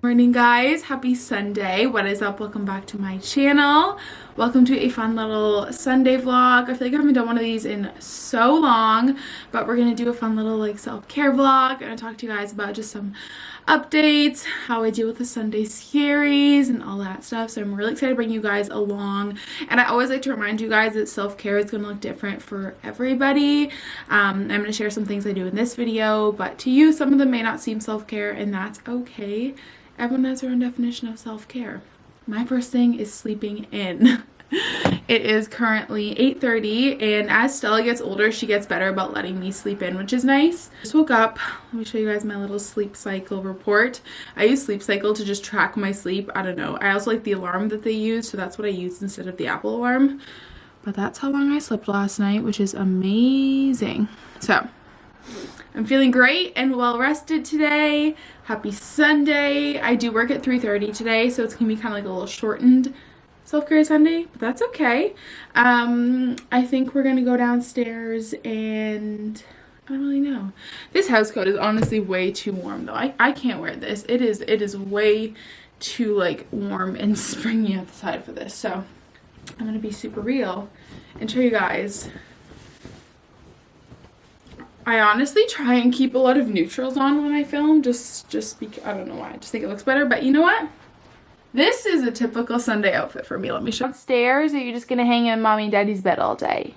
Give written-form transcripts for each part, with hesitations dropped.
Morning guys, happy Sunday. What is up? Welcome back to my channel. Welcome to a fun little Sunday vlog. I feel like I haven't done one of these in so long, but we're gonna do a fun little like self-care vlog. I'm gonna talk to you guys about just some updates, how I deal with the Sunday scaries and all that stuff. So I'm really excited to bring you guys along, and I always like to remind you guys that self-care is going to look different for everybody. I'm going to share some things I do in this video, but to you some of them may not seem self-care, and that's okay. Everyone has their own definition of self-care. My first thing is sleeping in. It is currently 8:30, and as Stella gets older, she gets better about letting me sleep in, which is nice. Just woke up. Let me show you guys my little sleep cycle report. I use Sleep Cycle to just track my sleep. I don't know. I also like the alarm that they use, so that's what I use instead of the Apple alarm. But that's how long I slept last night, which is amazing. So I'm feeling great and well rested today. Happy Sunday. I do work at 3:30 today, so it's gonna be kind of like a little shortened self-care Sunday, but that's okay. I think we're gonna go downstairs, and I don't really know. This house coat is honestly way too warm though. I can't wear this. It is way too like warm and springy outside for this. So I'm gonna be super real and show you guys. I honestly try and keep a lot of neutrals on when I film, just because I don't know why. I just think it looks better, but you know what? This is a typical Sunday outfit for me. Let me show you. Downstairs, or are you just gonna hang in mommy and daddy's bed all day?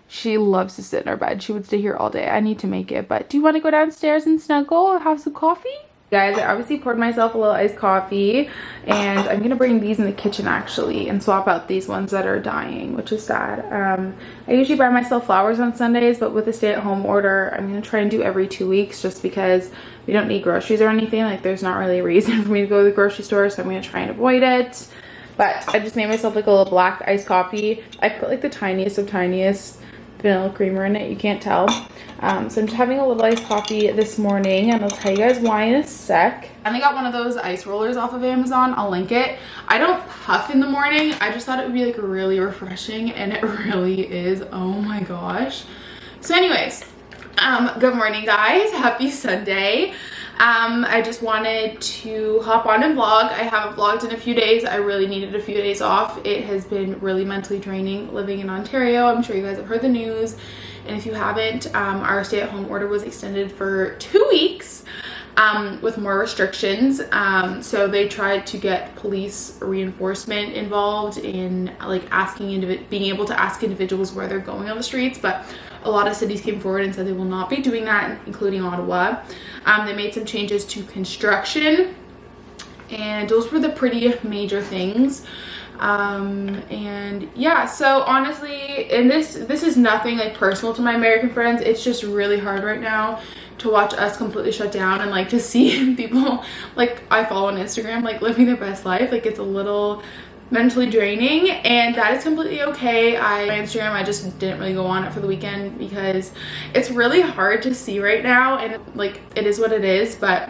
She loves to sit in our bed. She would stay here all day. I need to make it, but do you want to go downstairs and snuggle and have some coffee? Guys, I obviously poured myself a little iced coffee, and I'm gonna bring these in the kitchen actually and swap out these ones that are dying, which is sad. I usually buy myself flowers on Sundays, but with the stay-at-home order, I'm gonna try and do every 2 weeks just because we don't need groceries or anything. Like, there's not really a reason for me to go to the grocery store, so I'm gonna try and avoid it. But I just made myself like a little black iced coffee. I put like the tiniest of tiniest vanilla creamer in it, you can't tell. So I'm just having a little iced coffee this morning, and I'll tell you guys why in a sec. And I got one of those ice rollers off of Amazon. I'll link it. I don't puff in the morning. I just thought it would be like really refreshing, and it really is. Oh my gosh. So anyways, good morning guys, happy Sunday. I just wanted to hop on and vlog. I haven't vlogged in a few days. I really needed a few days off. It has been really mentally draining living in Ontario. I'm sure you guys have heard the news, and if you haven't, our stay-at-home order was extended for 2 weeks with more restrictions. So they tried to get police reinforcement involved in like being able to ask individuals where they're going on the streets, but a lot of cities came forward and said they will not be doing that, including Ottawa. They made some changes to construction, and those were the pretty major things. And yeah, so honestly, and this is nothing like personal to my American friends. It's just really hard right now to watch us completely shut down, and like to see people like I follow on Instagram like living their best life. Like, it's a little mentally draining, and that is completely okay. My Instagram, I just didn't really go on it for the weekend because it's really hard to see right now, and like it is what it is. But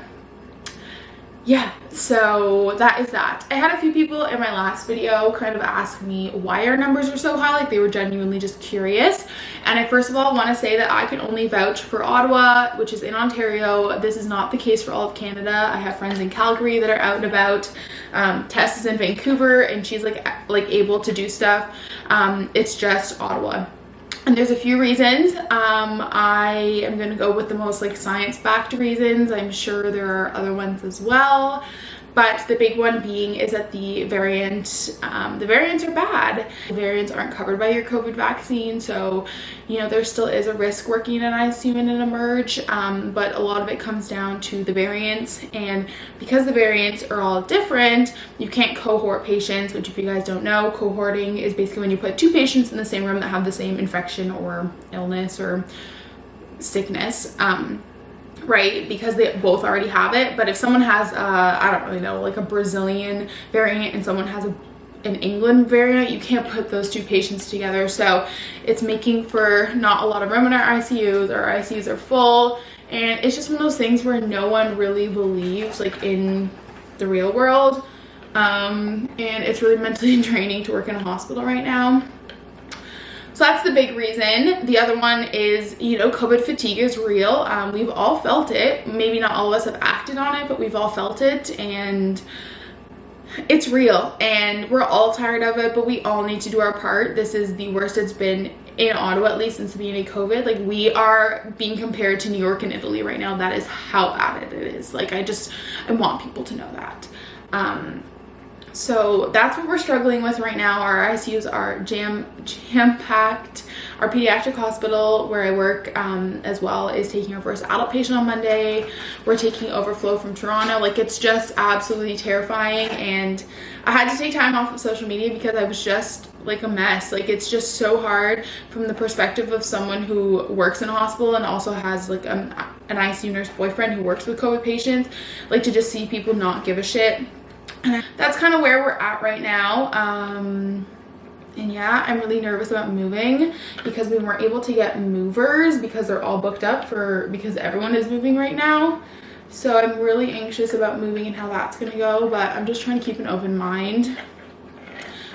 yeah, so that is that. I had a few people in my last video kind of ask me why our numbers are so high. Like, they were genuinely just curious. And I first of all want to say that I can only vouch for Ottawa, which is in Ontario. This is not the case for all of Canada. I have friends in Calgary that are out and about. Tess is in Vancouver, and she's like able to do stuff. It's just Ottawa. And there's a few reasons. I am going to go with the most like science-backed reasons. I'm sure there are other ones as well, but the big one being is that the variants are bad. The variants aren't covered by your COVID vaccine, so you know there still is a risk working in ICU and in emerge, but a lot of it comes down to the variants. And because the variants are all different, you can't cohort patients, which, if you guys don't know, cohorting is basically when you put two patients in the same room that have the same infection or illness or sickness. Right, because they both already have it. But if someone has I don't really know, like a Brazilian variant, and someone has an England variant, you can't put those two patients together. So it's making for not a lot of room in our ICUs. Our ICUs are full, and it's just one of those things where no one really believes like in the real world, and it's really mentally draining to work in a hospital right now. So that's the big reason. The other one is, you know, COVID fatigue is real. We've all felt it. Maybe not all of us have acted on it, but we've all felt it, and it's real, and we're all tired of it, but we all need to do our part. This is the worst it's been in Ottawa, at least since the beginning of COVID. Like, we are being compared to New York and Italy right now. That is how bad it is. Like, I want people to know that. So that's what we're struggling with right now. Our ICUs are jam-packed. Our pediatric hospital where I work as well is taking our first adult patient on Monday. We're taking overflow from Toronto. Like, it's just absolutely terrifying, and I had to take time off of social media because I was just like a mess. Like, it's just so hard from the perspective of someone who works in a hospital and also has like an ICU nurse boyfriend who works with COVID patients, like, to just see people not give a shit. That's kind of where we're at right now. And yeah, I'm really nervous about moving because we weren't able to get movers because they're all booked up because everyone is moving right now. So I'm really anxious about moving and how that's gonna go, but I'm just trying to keep an open mind.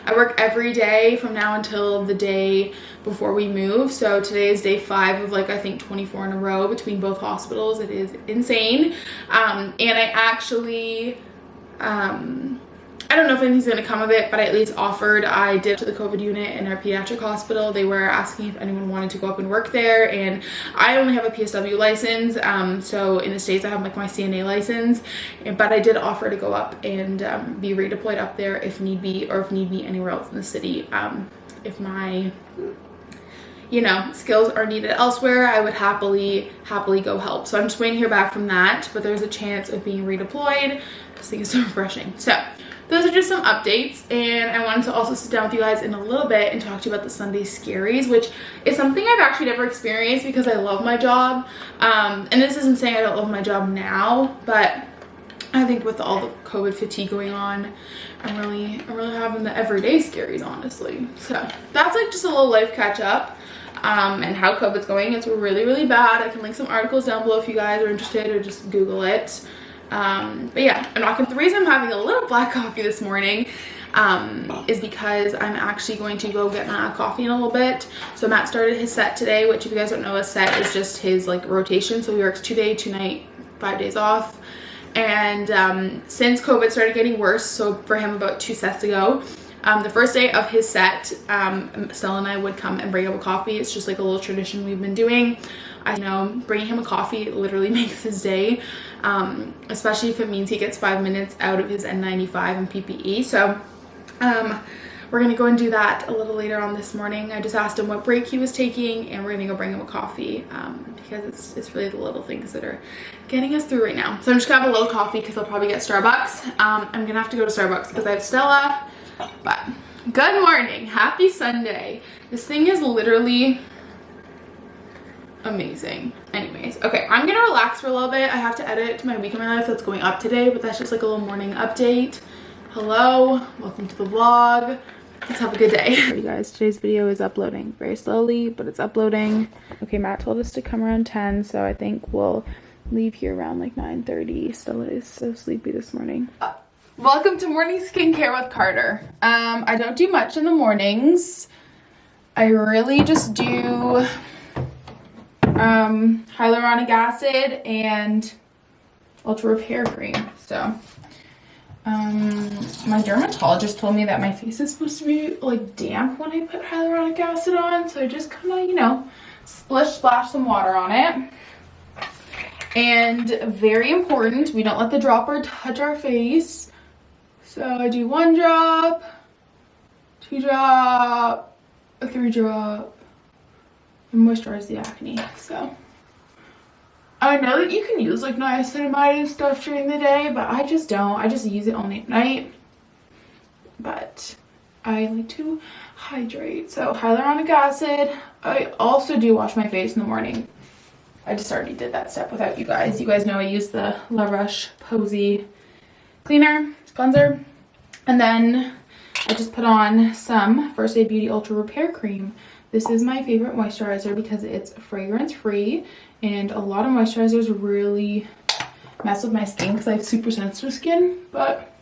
I work every day from now until the day before we move. So today is day 5 of, like, I think 24 in a row between both hospitals. It is insane. And I actually, I don't know if anything's gonna come of it, but I at least offered. I did to the COVID unit in our pediatric hospital. They were asking if anyone wanted to go up and work there, and I only have a PSW license. So in the States I have like my CNA license, but I did offer to go up and be redeployed up there if need be, or if need be anywhere else in the city. If my, you know, skills are needed elsewhere, I would happily go help. So I'm just waiting to hear back from that, but there's a chance of being redeployed. This thing is so refreshing. So those are just some updates, and I wanted to also sit down with you guys in a little bit and talk to you about the Sunday scaries, which is something I've actually never experienced because I love my job. And this isn't saying I don't love my job now, but I think with all the COVID fatigue going on, I'm really having the everyday scaries, honestly. So that's like just a little life catch up. And how COVID's going. It's really bad. I can link some articles down below if you guys are interested, or just Google it. But yeah, the reason I'm having a little black coffee this morning is because I'm actually going to go get Matt a coffee in a little bit. So Matt started his set today, which, if you guys don't know, a set is just his like rotation. So he works 2 day, 2 night, 5 days off. And since COVID started getting worse, so for him about 2 sets ago, the first day of his set, Stella and I would come and bring him a coffee. It's just like a little tradition we've been doing. I know bringing him a coffee literally makes his day, especially if it means he gets 5 minutes out of his N95 and PPE. So we're gonna go and do that a little later on this morning. I just asked him what break he was taking, and we're gonna go bring him a coffee because it's really the little things that are getting us through right now. So I'm just gonna have a little coffee because I'll probably get Starbucks. I'm gonna have to go to Starbucks because I have Stella. But good morning, happy Sunday. This thing is literally amazing. Anyways, okay, I'm gonna relax for a little bit. I have to edit my week of my life that's going up today, but that's just like a little morning update. Hello, welcome to the vlog. Let's have a good day. You guys, today's video is uploading very slowly, but it's uploading. Okay, Matt told us to come around 10, so I think we'll leave here around like 9:30. Stella is so sleepy this morning. Welcome to morning skincare with Carter. I don't do much in the mornings. I really just do hyaluronic acid and ultra repair cream. So my dermatologist told me that my face is supposed to be like damp when I put hyaluronic acid on, so I just kind of, you know, splash some water on it. And very important, we don't let the dropper touch our face. So I do 1 drop, 2 drop, a 3 drop, and moisturize the acne. So I know that you can use like niacinamide and stuff during the day, but I just don't. I just use it only at night. But I like to hydrate. So hyaluronic acid. I also do wash my face in the morning. I just already did that step without you guys. You guys know I use the La Roche-Posay cleaner, cleanser. And then I just put on some First Aid Beauty Ultra Repair Cream. This is my favorite moisturizer because it's fragrance free, and a lot of moisturizers really mess with my skin because I have super sensitive skin, but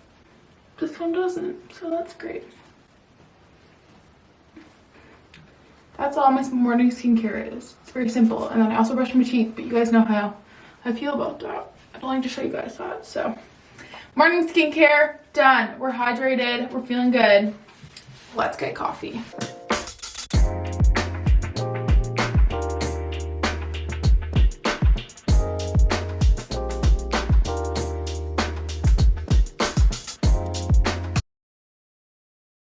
this one doesn't, so that's great. that's all my morning skincare is. It's very simple. And then I also brush my teeth, but you guys know how I feel about that. I don't like to show you guys that. So morning skincare done. We're hydrated, we're feeling good. Let's get coffee.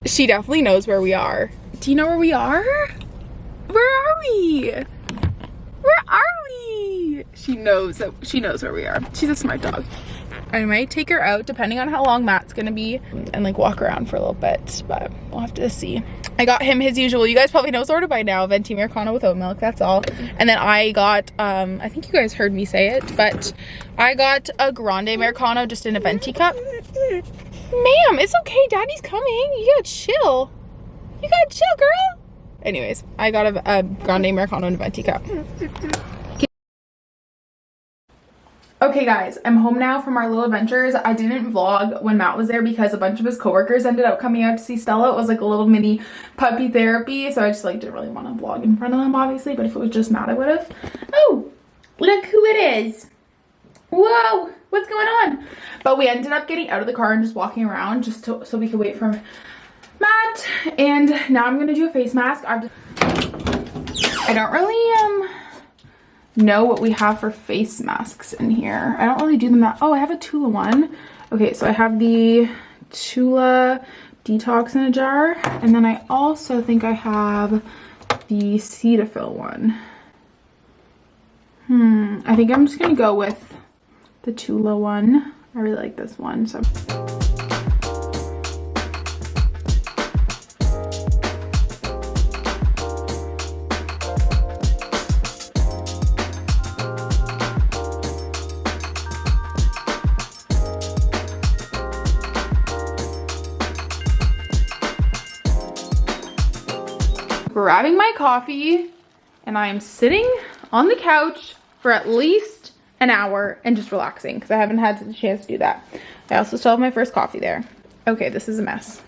She definitely knows where we are. Do you know where we are? Where are we? Where are we? She knows where we are. She's a smart dog. I might take her out depending on how long Matt's gonna be and like walk around for a little bit, but we'll have to see. I got him his usual, you guys probably know sort of by now, venti Americano with oat milk, that's all. And then I got, I think you guys heard me say it, but I got a grande Americano just in a venti cup. Ma'am, it's okay, daddy's coming. You gotta chill. You gotta chill, girl. Anyways, I got a grande Americano in a venti cup. Okay guys, I'm home now from our little adventures. I didn't vlog when Matt was there because a bunch of his coworkers ended up coming out to see Stella. It was like a little mini puppy therapy, so I just like didn't really want to vlog in front of them obviously, but if it was just Matt I would have. Oh, look who it is. Whoa, what's going on? But we ended up getting out of the car and just walking around just so we could wait for Matt. And now I'm gonna do a face mask. I don't really know what we have for face masks in here. I don't really do them that. Oh, I have a Tula one. Okay, so I have the Tula Detox in a jar, and then I also think I have the Cetaphil one. I think I'm just gonna go with the Tula one. I really like this one, so. Grabbing my coffee, and I am sitting on the couch for at least an hour and just relaxing because I haven't had the chance to do that. I also still have my first coffee there. Okay, this is a mess.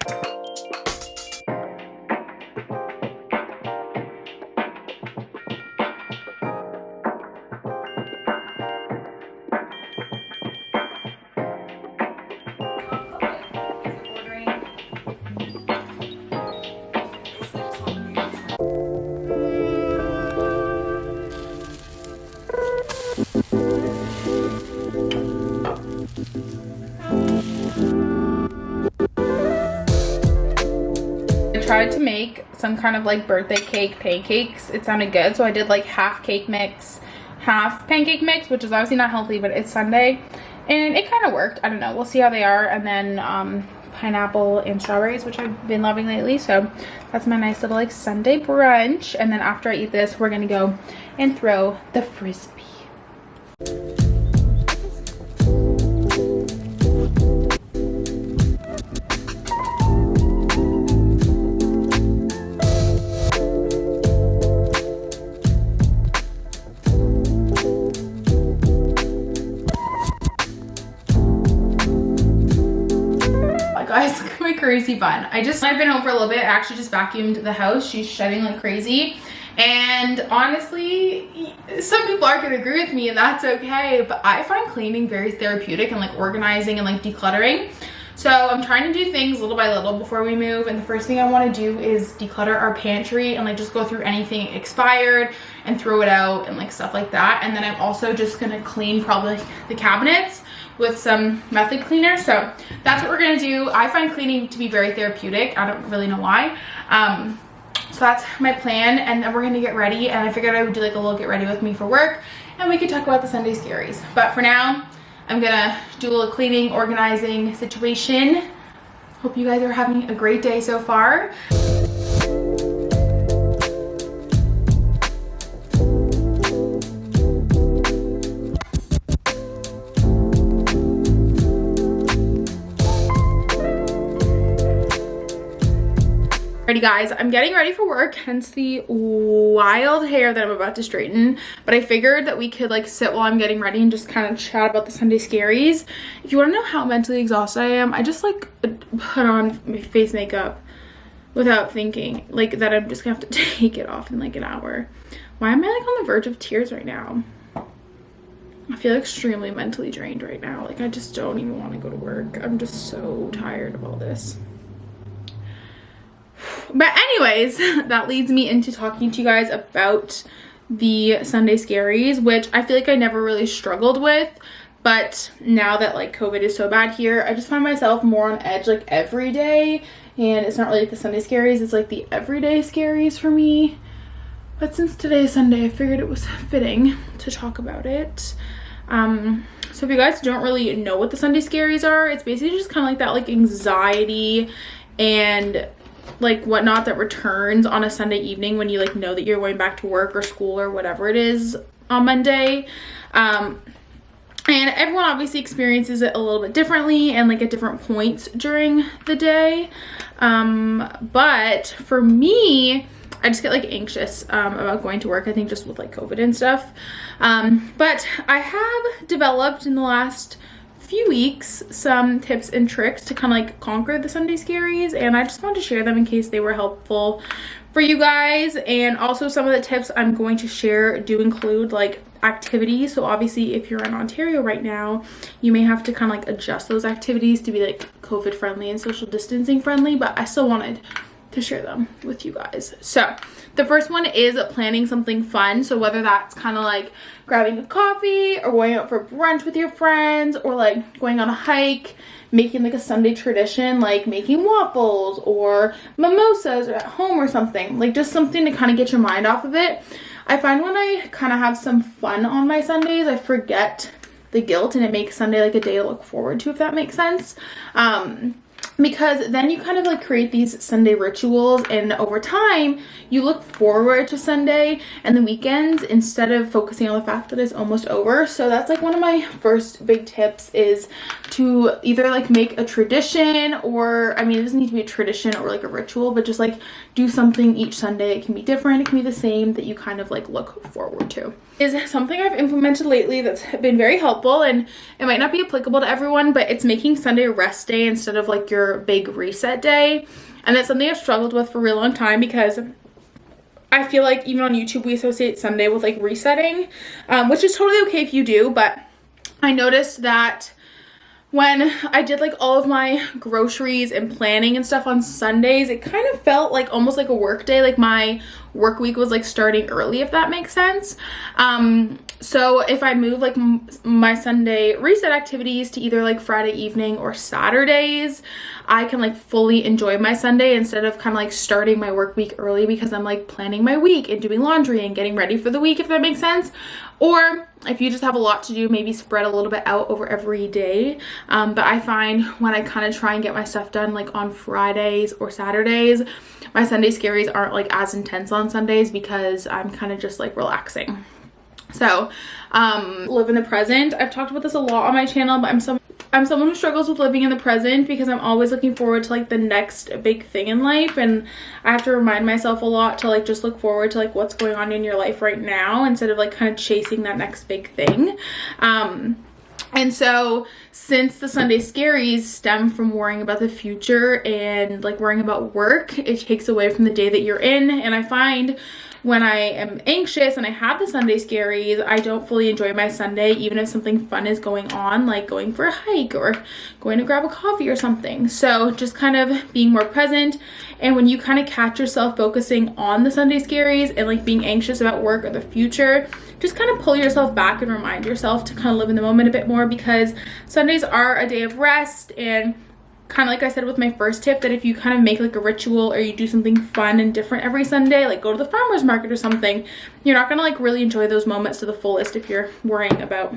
Tried to make some kind of like birthday cake pancakes. It sounded good, so I did like half cake mix, half pancake mix, which is obviously not healthy, but it's Sunday and it kind of worked. I don't know, we'll see how they are. And then pineapple and strawberries, which I've been loving lately, so that's my nice little like Sunday brunch. And then after I eat this, we're gonna go and throw the frisbee. Guys, look at my crazy bun. I've been home for a little bit. I actually just vacuumed the house. She's shedding like crazy. And honestly, some people aren't gonna agree with me, and that's okay, but I find cleaning very therapeutic and like organizing and like decluttering. So I'm trying to do things little by little before we move, and the first thing I want to do is declutter our pantry and like just go through anything expired and throw it out and like stuff like that. And then I'm also just gonna clean probably the cabinets with some method cleaner. So that's what we're gonna do. I find cleaning to be very therapeutic. I don't really know why. So that's my plan, and then we're gonna get ready, and I figured I would do like a little get ready with me for work, and we could talk about the Sunday scaries. But for now, I'm gonna do a little cleaning, organizing situation. Hope you guys are having a great day so far. Alrighty guys, I'm getting ready for work, hence the wild hair that I'm about to straighten. But I figured that we could like sit while I'm getting ready and just kind of chat about the Sunday scaries. If you want to know how mentally exhausted I am, I just like put on my face makeup without thinking like that I'm just gonna have to take it off in like an hour. Why am I like on the verge of tears right now? I feel extremely mentally drained right now. Like I just don't even want to go to work. I'm just so tired of all this. But anyways, that leads me into talking to you guys about the Sunday scaries, which I feel like I never really struggled with. But now that like COVID is so bad here, I just find myself more on edge like every day. And it's not really like the Sunday scaries, it's like the everyday scaries for me. But since today is Sunday, I figured it was fitting to talk about it. So if you guys don't really know what the Sunday scaries are, it's basically just kind of like that like anxiety and like whatnot that returns on a Sunday evening when you like know that you're going back to work or school or whatever it is on Monday. And everyone obviously experiences it a little bit differently and like at different points during the day. But for me, I just get like anxious about going to work, I think just with like COVID and stuff. But I have developed in the last few weeks some tips and tricks to kind of like conquer the Sunday scaries, and I just wanted to share them in case they were helpful for you guys. And also some of the tips I'm going to share do include like activities. So obviously if you're in Ontario right now, you may have to kind of like adjust those activities to be like COVID friendly and social distancing friendly, but I still wanted to share them with you guys. So the first one is planning something fun. So whether that's kind of like grabbing a coffee or going out for brunch with your friends, or like going on a hike, making like a Sunday tradition like making waffles or mimosas or at home or something, like just something to kind of get your mind off of it. I find when I kind of have some fun on my Sundays, I forget the guilt and it makes Sunday like a day to look forward to, if that makes sense. Because then you kind of like create these Sunday rituals, and over time you look forward to Sunday and the weekends instead of focusing on the fact that it's almost over. So that's like one of my first big tips, is to either like make a tradition, or I mean it doesn't need to be a tradition or like a ritual, but just like do something each Sunday. It can be different, it can be the same, that you kind of like look forward to. Is something I've implemented lately that's been very helpful, and it might not be applicable to everyone, but it's making Sunday a rest day instead of like your big reset day. And that's something I've struggled with for a really long time, because I feel like even on YouTube we associate Sunday with like resetting, which is totally okay if you do, but I noticed that when I did like all of my groceries and planning and stuff on Sundays, it kind of felt like almost like a work day, like my work week was like starting early, if that makes sense. So if I move like my Sunday reset activities to either like Friday evening or Saturdays, I can like fully enjoy my Sunday instead of kind of like starting my work week early, because I'm like planning my week and doing laundry and getting ready for the week, if that makes sense. Or if you just have a lot to do, maybe spread a little bit out over every day. But I find when I kind of try and get my stuff done like on Fridays or Saturdays, my Sunday scaries aren't like as intense on Sundays, because I'm kind of just like relaxing. So live in the present. I've talked about this a lot on my channel, but I'm someone who struggles with living in the present, because I'm always looking forward to like the next big thing in life, and I have to remind myself a lot to like just look forward to like what's going on in your life right now, instead of like kind of chasing that next big thing. And so since the Sunday scaries stem from worrying about the future and like worrying about work, it takes away from the day that you're in. And I find when I am anxious and I have the Sunday scaries, I don't fully enjoy my Sunday, even if something fun is going on, like going for a hike or going to grab a coffee or something. So just kind of being more present. And when you kind of catch yourself focusing on the Sunday scaries and like being anxious about work or the future, just kind of pull yourself back and remind yourself to kind of live in the moment a bit more, because Sundays are a day of rest. And kind of like I said with my first tip, that if you kind of make like a ritual or you do something fun and different every Sunday, like go to the farmer's market or something, you're not gonna like really enjoy those moments to the fullest if you're worrying about,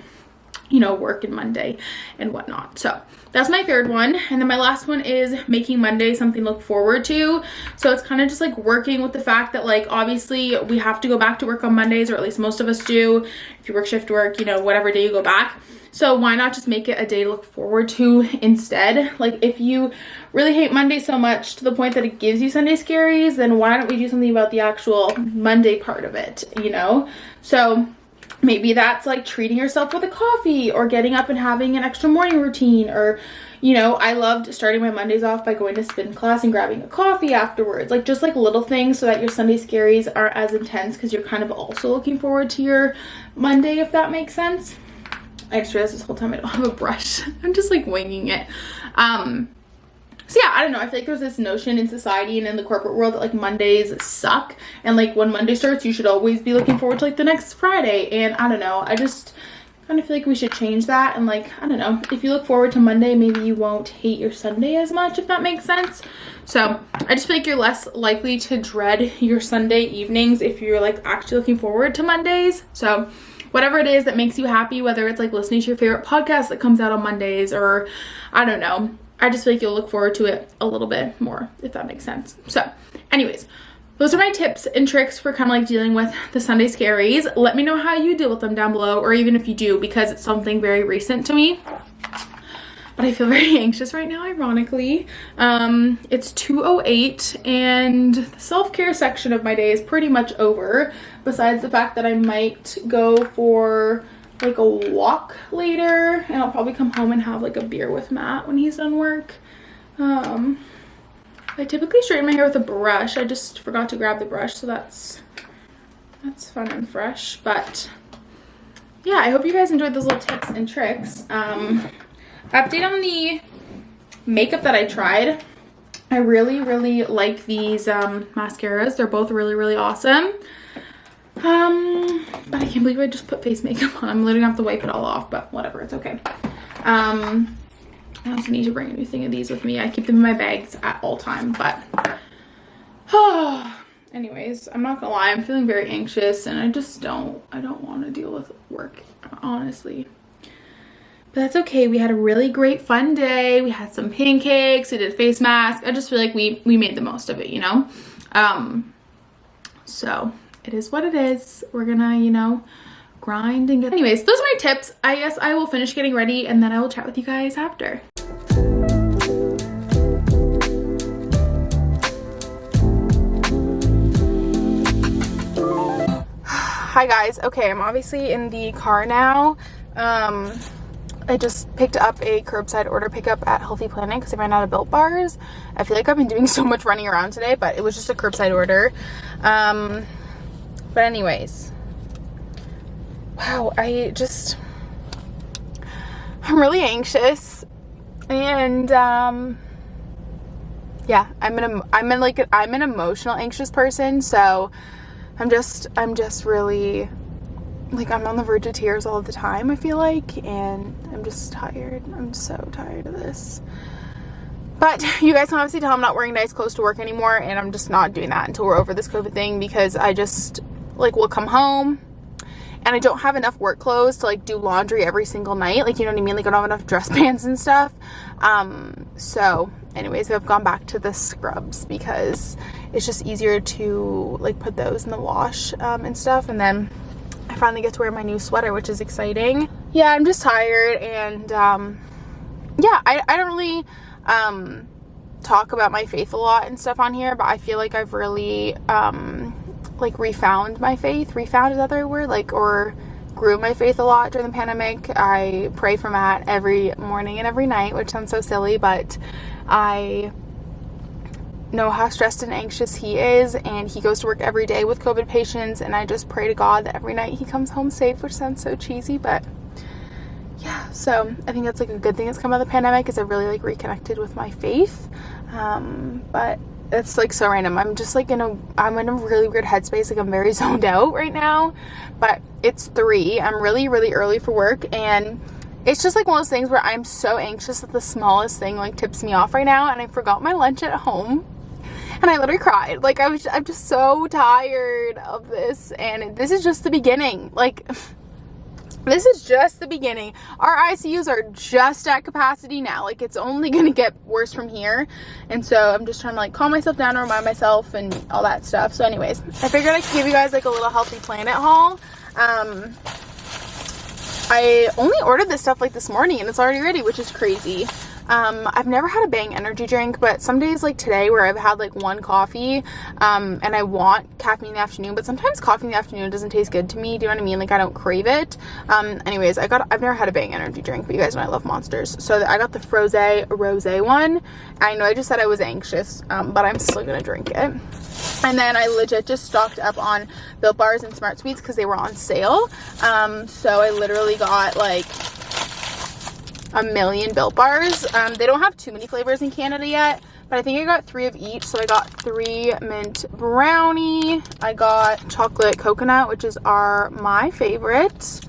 you know, work and Monday and whatnot. So that's my third one. And then my last one is making Monday something to look forward to. So it's kind of just like working with the fact that like obviously we have to go back to work on Mondays, or at least most of us do. If you work shift work, you know, whatever day you go back. So why not just make it a day to look forward to instead? Like if you really hate Monday so much to the point that it gives you Sunday scaries, then why don't we do something about the actual Monday part of it, you know? So maybe that's like treating yourself with a coffee or getting up and having an extra morning routine, or you know, I loved starting my Mondays off by going to spin class and grabbing a coffee afterwards. Like just like little things so that your Sunday scaries aren't as intense because you're kind of also looking forward to your Monday, if that makes sense. I just realized this whole time I don't have a brush. I'm just like winging it. So yeah, I don't know. I feel like there's this notion in society and in the corporate world that like Mondays suck. And like when Monday starts, you should always be looking forward to like the next Friday. And I don't know. I just kind of feel like we should change that. And like, I don't know. If you look forward to Monday, maybe you won't hate your Sunday as much, if that makes sense. So I just feel like you're less likely to dread your Sunday evenings if you're like actually looking forward to Mondays. So whatever it is that makes you happy, whether it's like listening to your favorite podcast that comes out on Mondays, or I don't know. I just feel like you'll look forward to it a little bit more, if that makes sense. So anyways, those are my tips and tricks for kind of like dealing with the Sunday scaries. Let me know how you deal with them down below, or even if you do, because it's something very recent to me. But I feel very anxious right now, ironically. It's 2:08 and the self-care section of my day is pretty much over, besides the fact that I might go for like a walk later, and I'll probably come home and have like a beer with Matt when he's done work. I typically straighten my hair with a brush. I just forgot to grab the brush, so that's fun and fresh. But yeah, I hope you guys enjoyed those little tips and tricks. Update on the makeup that I tried. I really like these mascaras. They're both really awesome. But I can't believe I just put face makeup on. I'm literally gonna have to wipe it all off, but whatever, it's okay. I also need to bring a new thing of these with me. I keep them in my bags at all time, but anyways, I'm not gonna lie, I'm feeling very anxious, and I don't want to deal with work, honestly. But that's okay. We had a really great fun day. We had some pancakes, we did face masks. I just feel like we made the most of it, you know? So it is what it is. We're gonna, you know, grind and get. Anyways, those are my tips. I guess I will finish getting ready and then I will chat with you guys after. Hi guys. Okay, I'm obviously in the car now. I just picked up a curbside order pickup at Healthy Planet because I ran out of Built Bars. I feel like I've been doing so much running around today, but it was just a curbside order. But anyways, wow, I'm really anxious, and yeah, I'm an emotional anxious person, so I'm just really, like, I'm on the verge of tears all the time, I feel like, and I'm just tired. I'm so tired of this. But you guys can obviously tell I'm not wearing nice clothes to work anymore, and I'm just not doing that until we're over this COVID thing, because I just, like, will come home and I don't have enough work clothes to, like, do laundry every single night. Like, you know what I mean? Like, I don't have enough dress pants and stuff. So anyways, I've gone back to the scrubs because it's just easier to, like, put those in the wash and stuff. And then I finally get to wear my new sweater, which is exciting. Yeah, I'm just tired, and yeah, I don't really talk about my faith a lot and stuff on here, but I feel like I've really like refound my faith. Refound, is that the right word? Like, or grew my faith a lot during the pandemic. I pray for Matt every morning and every night, which sounds so silly, but I know how stressed and anxious he is, and he goes to work every day with COVID patients, and I just pray to God that every night he comes home safe, which sounds so cheesy, but yeah, so I think that's like a good thing that's come out of the pandemic, is I've really like reconnected with my faith. But it's like so random. I'm just like I'm in a really weird headspace. Like, I'm very zoned out right now, but it's 3. I'm really early for work, and it's just like one of those things where I'm so anxious that the smallest thing like tips me off right now, and I forgot my lunch at home. And I literally cried. Like, I'm just so tired of this, and this is just the beginning. Like, this is just the beginning. Our ICUs are just at capacity now. Like, it's only gonna get worse from here. And so I'm just trying to like calm myself down and remind myself and all that stuff. So anyways, I figured I could give you guys like a little Healthy Planet haul. I only ordered this stuff like this morning and it's already ready, which is crazy. I've never had a Bang energy drink, but some days like today where I've had like one coffee, and I want caffeine in the afternoon, but sometimes coffee in the afternoon doesn't taste good to me. Do you know what I mean? Like I don't crave it. Anyways, I've never had a Bang energy drink, but you guys know I love Monsters. So I got the Rosé one. I know I just said I was anxious, but I'm still gonna drink it. And then I legit just stocked up on Built Bars and Smart Sweets because they were on sale. So I literally got like a million Built Bars. They don't have too many flavors in Canada yet, but I think I got 3 of each. So I got 3 mint brownie. I got chocolate coconut, which is my favorite.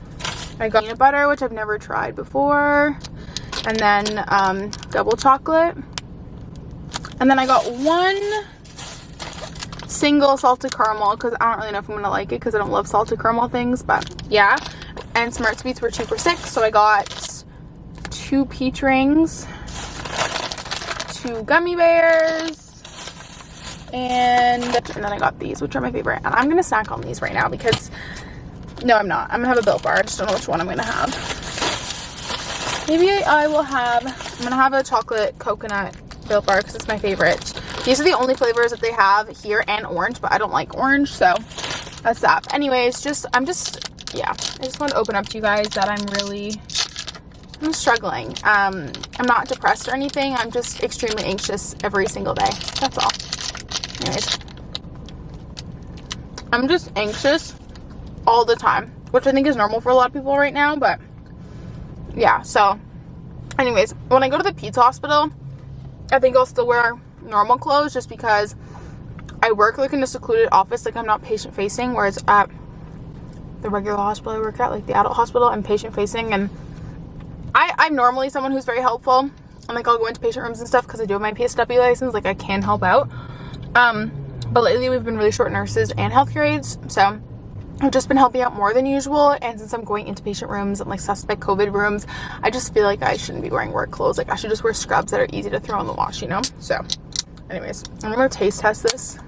I got peanut butter, which I've never tried before. And then double chocolate. And then I got 1 single salted caramel because I don't really know if I'm gonna like it because I don't love salted caramel things, but yeah. And Smart Sweets were 2 for $6, so I got 2 peach rings, 2 gummy bears, and then I got these, which are my favorite. And I'm gonna snack on these right now because no, I'm not. I'm gonna have a Built Bar. I just don't know which one I'm gonna have. Maybe I'm gonna have a chocolate coconut Built Bar because it's my favorite. These are the only flavors that they have here, and orange, but I don't like orange, so that's that. Anyways, I just want to open up to you guys that I'm struggling. I'm not depressed or anything. I'm just extremely anxious every single day. That's all. Anyways, I'm just anxious all the time, which I think is normal for a lot of people right now, but yeah. So anyways, when I go to the pizza hospital, I think I'll still wear normal clothes just because I work like in a secluded office. Like I'm not patient facing, whereas at the regular hospital I work at, like the adult hospital, I'm patient facing, and I'm normally someone who's very helpful, and like I'll go into patient rooms and stuff because I do have my PSW license. Like I can help out, but lately we've been really short nurses and healthcare aides, so I've just been helping out more than usual. And since I'm going into patient rooms and like suspect COVID rooms, I just feel like I shouldn't be wearing work clothes. Like I should just wear scrubs that are easy to throw in the wash, you know? So anyways, I'm gonna taste test this.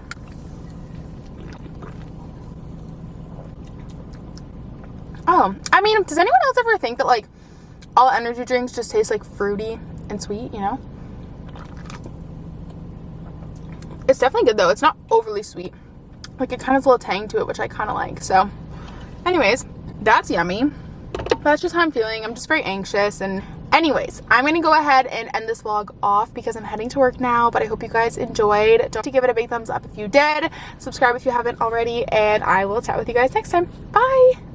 Oh, I mean, does anyone else ever think that like all energy drinks just taste like fruity and sweet, you know? It's definitely good though. It's not overly sweet. Like it kind of has a little tang to it, which I kind of like. So anyways, that's yummy. That's just how I'm feeling. I'm just very anxious. And anyways, I'm going to go ahead and end this vlog off because I'm heading to work now, but I hope you guys enjoyed. Don't forget to give it a big thumbs up if you did. Subscribe if you haven't already, and I will chat with you guys next time. Bye!